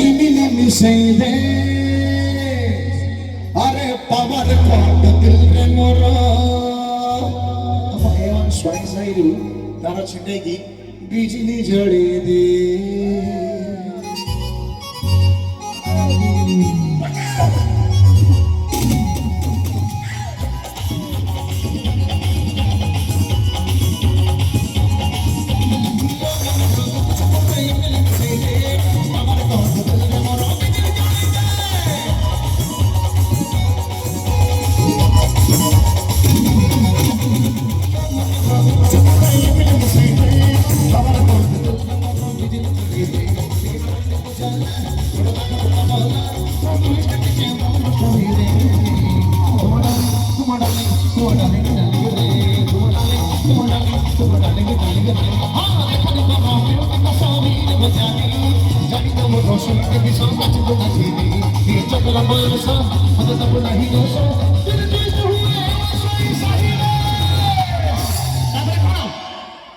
Emily মিশাই দে আরে পাওয়ার কত দিল রে মোর এমন সোয়াই সাইরু তারা ছিটেগি বিজলি ঝড়ে দে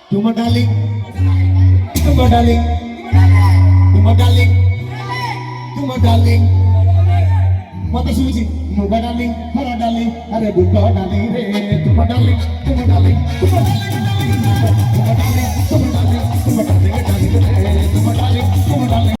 Tuma darling, Tuma darling, Tuma darling, Tuma darling. Mata suci, Tuma darling, Hara darling, Hare Buddha darling, Tuma darling, Tuma darling, Tuma darling, Tuma darling, Tuma darling, Tuma darling, Tuma darling, Tuma darling, Tuma darling.